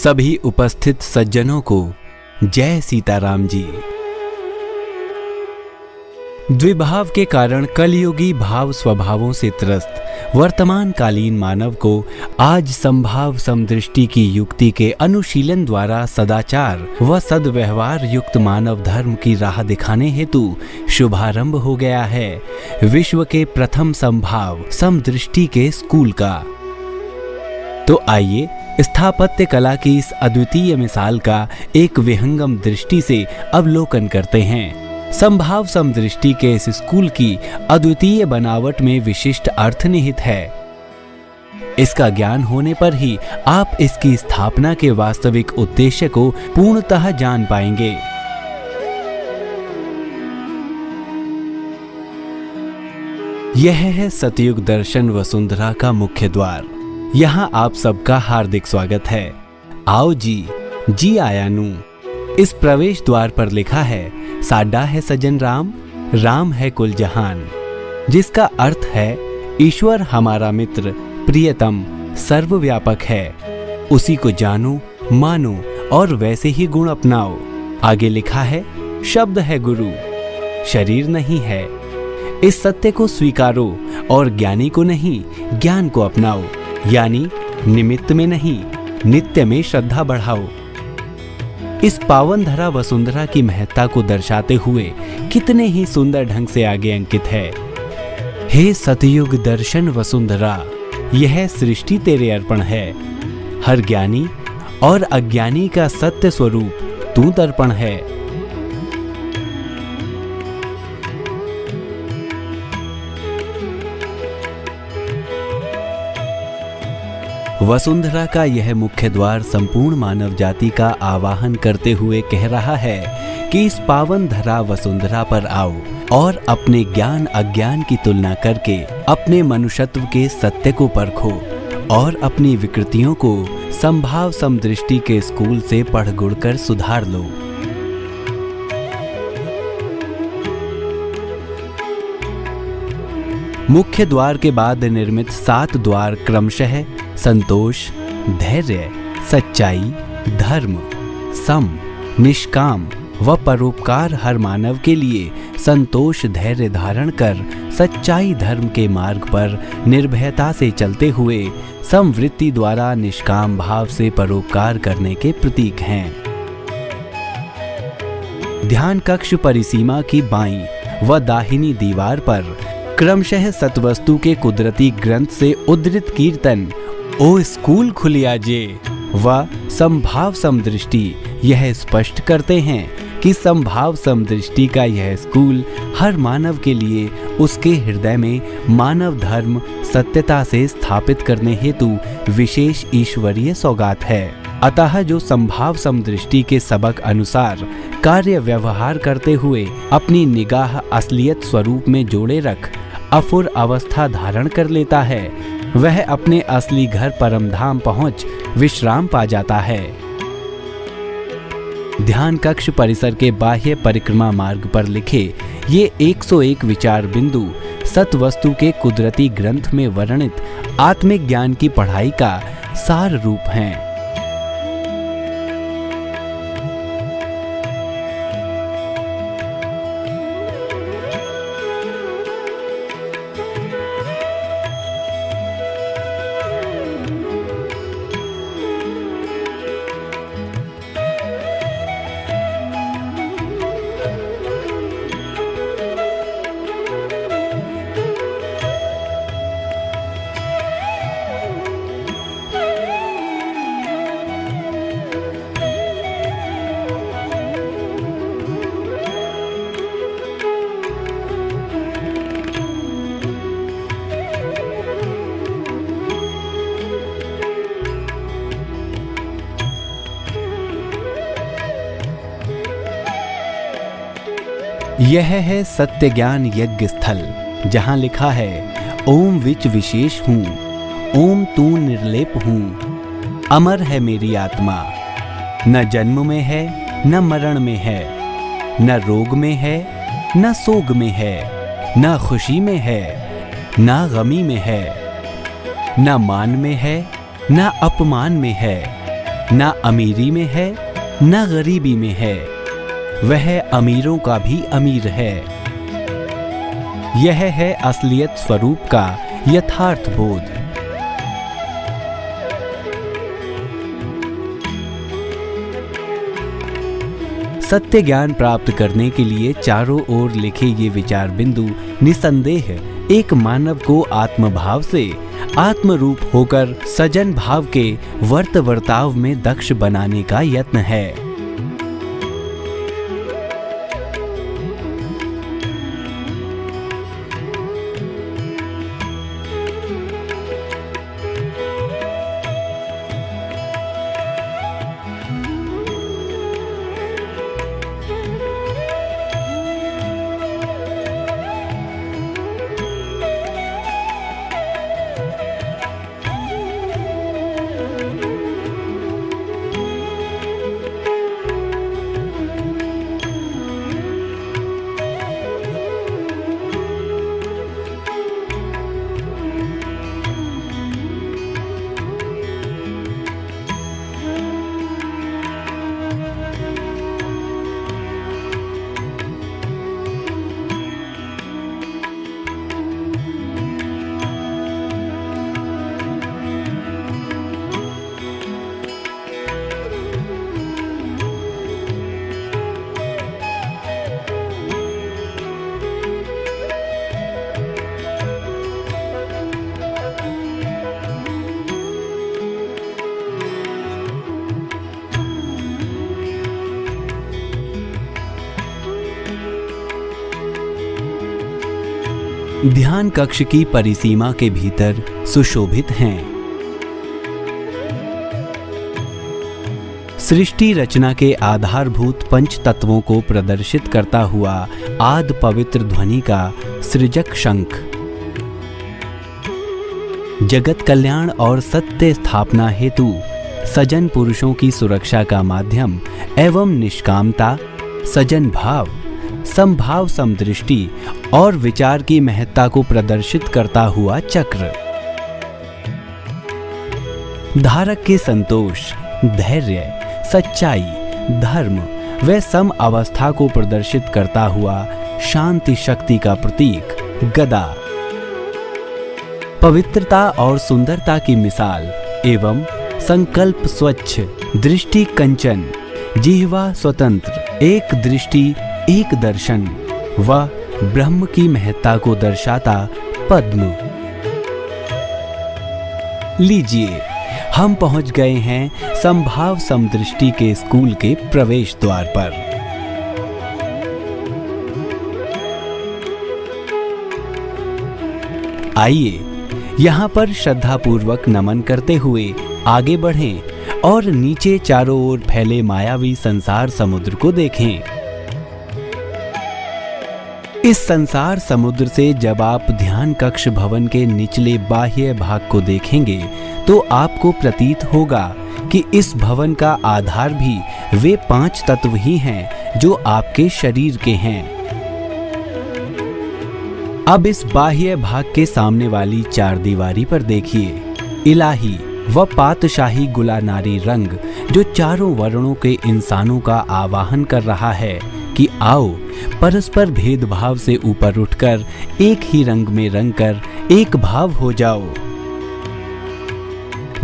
सभी उपस्थित सज्जनों को जय सीताराम जी। द्विभाव के कारण कलयुगी भाव स्वभावों से त्रस्त वर्तमान कालीन मानव को आज संभाव समदृष्टि की युक्ति के अनुशीलन द्वारा सदाचार व सद्व्यवहार युक्त मानव धर्म की राह दिखाने हेतु शुभारंभ हो गया है विश्व के प्रथम संभाव समदृष्टि के स्कूल का। तो आइए स्थापत्य कला की इस अद्वितीय मिसाल का एक विहंगम दृष्टि से अवलोकन करते हैं। संभाव समदृष्टि के इस स्कूल की अद्वितीय बनावट में विशिष्ट अर्थ निहित है। इसका ज्ञान होने पर ही आप इसकी स्थापना के वास्तविक उद्देश्य को पूर्णतः जान पाएंगे। यह है सतयुग दर्शन वसुंधरा का मुख्य द्वार। यहाँ आप सबका हार्दिक स्वागत है। आओ जी आया नू। इस प्रवेश द्वार पर लिखा है, साडा है सजन राम, राम है कुल जहान, जिसका अर्थ है ईश्वर हमारा मित्र प्रियतम सर्वव्यापक है। उसी को जानो मानो और वैसे ही गुण अपनाओ। आगे लिखा है, शब्द है गुरु, शरीर नहीं है। इस सत्य को स्वीकारो और ज्ञानी को नहीं ज्ञान को अपनाओ, यानी निमित्त में नहीं नित्य में श्रद्धा बढ़ाओ। इस पावन धरा वसुंधरा की महत्ता को दर्शाते हुए कितने ही सुंदर ढंग से आगे अंकित है, हे सतयुग दर्शन वसुंधरा, यह सृष्टि तेरे अर्पण है। हर ज्ञानी और अज्ञानी का सत्य स्वरूप तू दर्पण है। वसुंधरा का यह मुख्य द्वार संपूर्ण मानव जाति का आवाहन करते हुए कह रहा है कि इस पावन धरा वसुंधरा पर आओ और अपने ज्ञान अज्ञान की तुलना करके अपने मनुष्यत्व के सत्य को परखो और अपनी विकृतियों को संभाव समदृष्टि के स्कूल से पढ़ गुढ़ कर सुधार लो। मुख्य द्वार के बाद निर्मित 7 द्वार क्रमशः संतोष, धैर्य, सच्चाई, धर्म, सम, निष्काम व परोपकार हर मानव के लिए संतोष धैर्य धारण कर सच्चाई धर्म के मार्ग पर निर्भयता से चलते हुए समवृत्ति द्वारा निष्काम भाव से परोपकार करने के प्रतीक हैं। ध्यान कक्ष परिसीमा की बाईं व दाहिनी दीवार पर क्रमशः सतवस्तु के कुदरती ग्रंथ से उद्धृत कीर्तन ओ स्कूल खुलिया जे व संभाव समदृष्टि यह स्पष्ट करते हैं कि संभाव समदृष्टि का यह स्कूल हर मानव के लिए उसके हृदय में मानव धर्म सत्यता से स्थापित करने हेतु विशेष ईश्वरीय सौगात है। अतः जो संभाव समदृष्टि के सबक अनुसार कार्य व्यवहार करते हुए अपनी निगाह असलियत स्वरूप में जोड़े रख अफुर अवस्था धारण कर लेता है, वह अपने असली घर परमधाम पहुंच विश्राम पा जाता है। ध्यान कक्ष परिसर के बाह्य परिक्रमा मार्ग पर लिखे ये 101 विचार बिंदु सतवस्तु के कुदरती ग्रंथ में वर्णित आत्मिक ज्ञान की पढ़ाई का सार रूप हैं। यह है सत्य ज्ञान यज्ञ स्थल, जहाँ लिखा है ओम विच विशेष हूँ, ओम तू निर्लेप हूँ, अमर है मेरी आत्मा, न जन्म में है न मरण में है, न रोग में है न सोग में है, न खुशी में है न गमी में है, न मान में है न अपमान में है, ना अमीरी में है ना गरीबी में है, वह अमीरों का भी अमीर है। यह है असलियत स्वरूप का यथार्थ बोध। सत्य ज्ञान प्राप्त करने के लिए चारों ओर लिखे ये विचार बिंदु निसंदेह एक मानव को आत्मभाव से आत्मरूप होकर सजन भाव के वर्त वर्ताव में दक्ष बनाने का यत्न है। ध्यान कक्ष की परिसीमा के भीतर सुशोभित हैं। सृष्टि रचना के आधारभूत पंच तत्वों को प्रदर्शित करता हुआ आद पवित्र ध्वनि का सृजक शंख, जगत कल्याण और सत्य स्थापना हेतु सजन पुरुषों की सुरक्षा का माध्यम एवं निष्कामता, सजन भाव, समभाव, समदृष्टि और विचार की महत्ता को प्रदर्शित करता हुआ चक्र, धारक के संतोष, धैर्य, सच्चाई, धर्म व सम अवस्था को प्रदर्शित करता हुआ शांति शक्ति का प्रतीक गदा, पवित्रता और सुंदरता की मिसाल एवं संकल्प स्वच्छ, दृष्टि कंचन, जिह्वा स्वतंत्र, एक दृष्टि एक दर्शन व ब्रह्म की महत्ता को दर्शाता पद्म। लीजिए, हम पहुंच गए हैं समभाव समदृष्टि के स्कूल के प्रवेश द्वार पर। आइए, यहाँ पर श्रद्धापूर्वक नमन करते हुए आगे बढ़ें और नीचे चारों ओर फैले मायावी संसार समुद्र को देखें। इस संसार समुद्र से जब आप ध्यान कक्ष भवन के निचले बाह्य भाग को देखेंगे तो आपको प्रतीत होगा कि इस भवन का आधार भी वे 5 तत्व ही हैं जो आपके शरीर के हैं। अब इस बाह्य भाग के सामने वाली 4 दीवारी पर देखिए, इलाही व पातशाही गुलानारी रंग जो चारों वर्णों के इंसानों का आवाहन कर रहा है कि आओ परस्पर भेदभाव से ऊपर उठकर एक ही रंग में रंग कर एक भाव हो जाओ।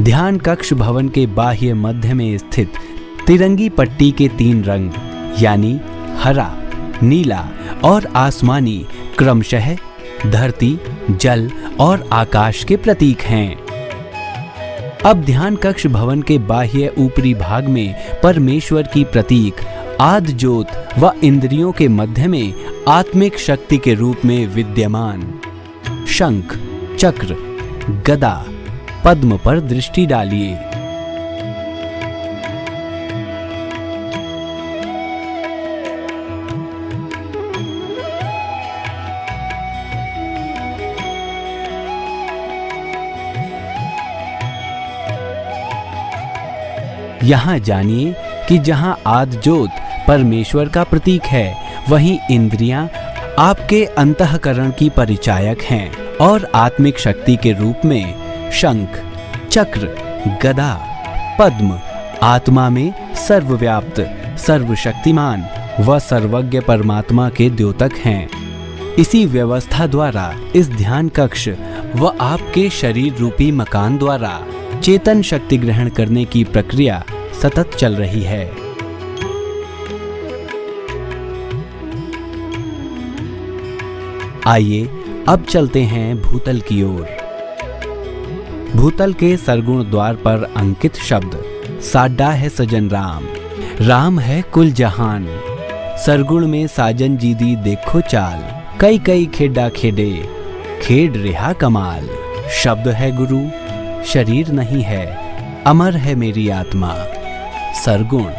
ध्यान कक्ष भवन के बाह्य मध्य में स्थित तिरंगी पट्टी के 3 रंग यानी हरा, नीला और आसमानी क्रमशः धरती, जल और आकाश के प्रतीक हैं। अब ध्यान कक्ष भवन के बाह्य ऊपरी भाग में परमेश्वर की प्रतीक आद ज्योत व इंद्रियों के मध्य में आत्मिक शक्ति के रूप में विद्यमान शंख, चक्र, गदा, पद्म पर दृष्टि डालिए। यहाँ जानिए कि जहाँ आद ज्योत परमेश्वर का प्रतीक है, वहीं इंद्रियां आपके अंतःकरण की परिचायक हैं और आत्मिक शक्ति के रूप में शंख, चक्र, गदा, पद्म आत्मा में सर्वव्याप्त, सर्वशक्तिमान व सर्वज्ञ परमात्मा के द्योतक हैं। इसी व्यवस्था द्वारा इस ध्यान कक्ष व आपके शरीर रूपी मकान द्वारा चेतन शक्ति ग्रहण करने की प्रक्रिया सतत चल रही है। आइए अब चलते हैं भूतल की ओर। भूतल के सरगुण द्वार पर अंकित शब्द साडा है सजन राम, राम है कुल जहान। सरगुण में साजन जी दी देखो चाल, कई कई खेडा खेडे, खेड रिहा कमाल। शब्द है गुरु, शरीर नहीं है, अमर है मेरी आत्मा। सरगुण,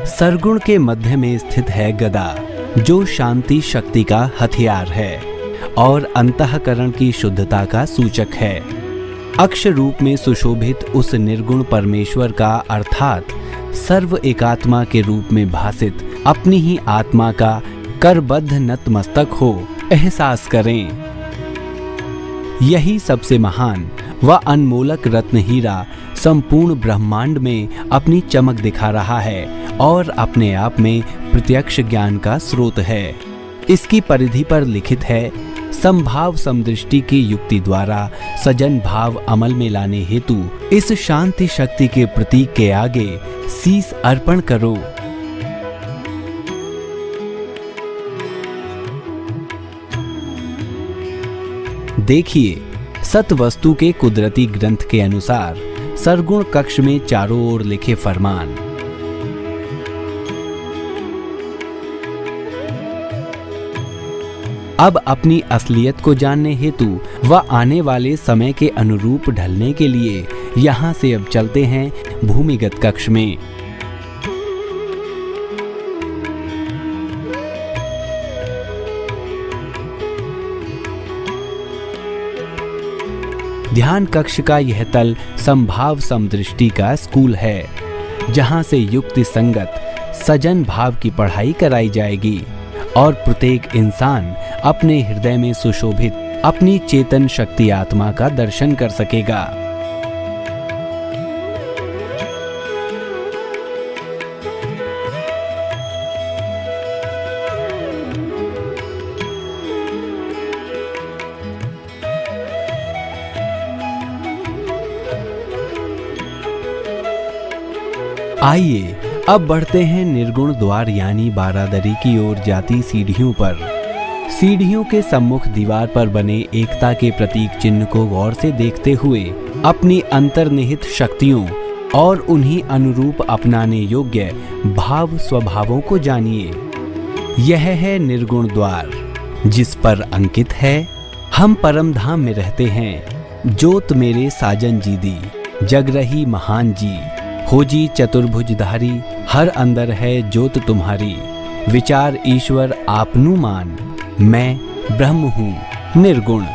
सरगुण के मध्य में स्थित है गदा, जो शांति शक्ति का हथियार है और अंतःकरण की शुद्धता का सूचक है। अक्ष रूप में सुशोभित उस निर्गुण परमेश्वर का अर्थात सर्व एकात्मा के रूप में भासित अपनी ही आत्मा का करबद्ध नतमस्तक हो एहसास करें। यही सबसे महान व अनमोलक रत्न हीरा संपूर्ण ब्रह्मांड में अपनी चमक दिखा रहा है और अपने आप में प्रत्यक्ष ज्ञान का स्रोत है। इसकी परिधि पर लिखित है, संभाव समदृष्टि की युक्ति द्वारा सजन भाव अमल में लाने हेतु इस शांति शक्ति के प्रतीक के आगे शीस अर्पण करो। देखिए, सत वस्तु के कुदरती ग्रंथ के अनुसार सरगुण कक्ष में चारों ओर लिखे फरमान। अब अपनी असलियत को जानने हेतु व आने वाले समय के अनुरूप ढलने के लिए यहाँ से अब चलते हैं भूमिगत कक्ष में। ध्यान कक्ष का यह तल संभाव समदृष्टि का स्कूल है, जहाँ से युक्ति संगत सजन भाव की पढ़ाई कराई जाएगी और प्रत्येक इंसान अपने हृदय में सुशोभित अपनी चेतन शक्ति आत्मा का दर्शन कर सकेगा। आइए अब बढ़ते हैं निर्गुण द्वार यानी बारादरी की ओर जाती सीढ़ियों पर। सीढ़ियों के सम्मुख दीवार पर बने एकता के प्रतीक चिन्ह को गौर से देखते हुए अपनी अंतर्निहित शक्तियों और उन्हीं अनुरूप अपनाने योग्य भाव स्वभावों को जानिए। यह है निर्गुण द्वार, जिस पर अंकित है, हम परम धाम में रहते हैं, जोत मेरे साजन जी दी, जग रही महान जी, हो जी चतुर्भुजधारी, हर अंदर है जोत तुम्हारी, विचार ईश्वर आपनु मान, मैं ब्रह्म हूँ निर्गुण।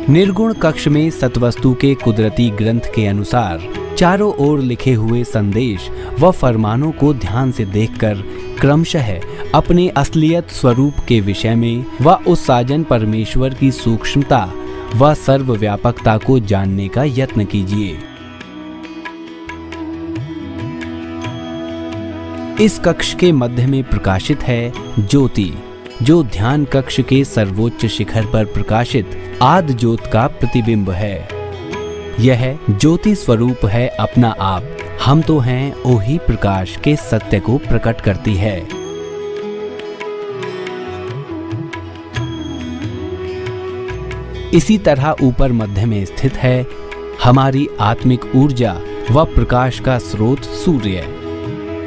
निर्गुण कक्ष में सतवस्तु के कुदरती ग्रंथ के अनुसार चारों ओर लिखे हुए संदेश व फरमानों को ध्यान से देखकर क्रमशः अपने असलियत स्वरूप के विषय में व उस साजन परमेश्वर की सूक्ष्मता व सर्वव्यापकता को जानने का यत्न कीजिए। इस कक्ष के मध्य में प्रकाशित है ज्योति, जो ध्यान कक्ष के सर्वोच्च शिखर पर प्रकाशित आद ज्योत का प्रतिबिंब है। यह ज्योति स्वरूप है अपना आप, हम तो हैं ओही प्रकाश के सत्य को प्रकट करती है। इसी तरह ऊपर मध्य में स्थित है हमारी आत्मिक ऊर्जा व प्रकाश का स्रोत सूर्य।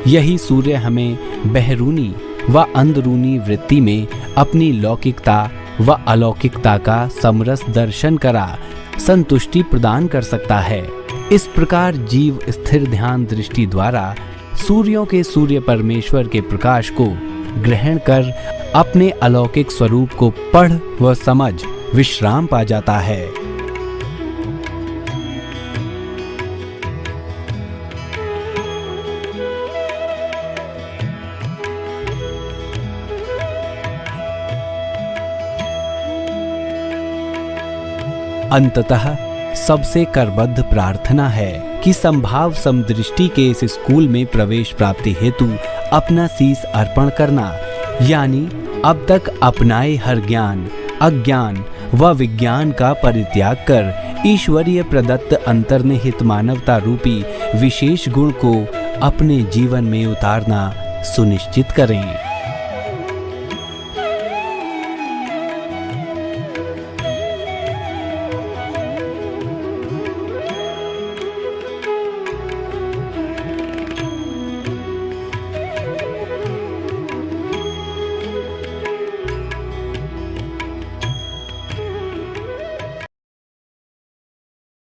यही सूर्य हमें बहरूनी व अंदरूनी वृत्ति में अपनी लौकिकता व अलौकिकता का समरस दर्शन करा संतुष्टि प्रदान कर सकता है। इस प्रकार जीव स्थिर ध्यान दृष्टि द्वारा सूर्यों के सूर्य परमेश्वर के प्रकाश को ग्रहण कर अपने अलौकिक स्वरूप को पढ़ व समझ विश्राम पा जाता है। अंततः सबसे करबद्ध प्रार्थना है कि संभाव समदृष्टि के इस स्कूल में प्रवेश प्राप्ति हेतु अपना शीश अर्पण करना, यानी अब तक अपनाए हर ज्ञान, अज्ञान व विज्ञान का परित्याग कर ईश्वरीय प्रदत्त अंतर्निहित मानवता रूपी विशेष गुण को अपने जीवन में उतारना सुनिश्चित करें।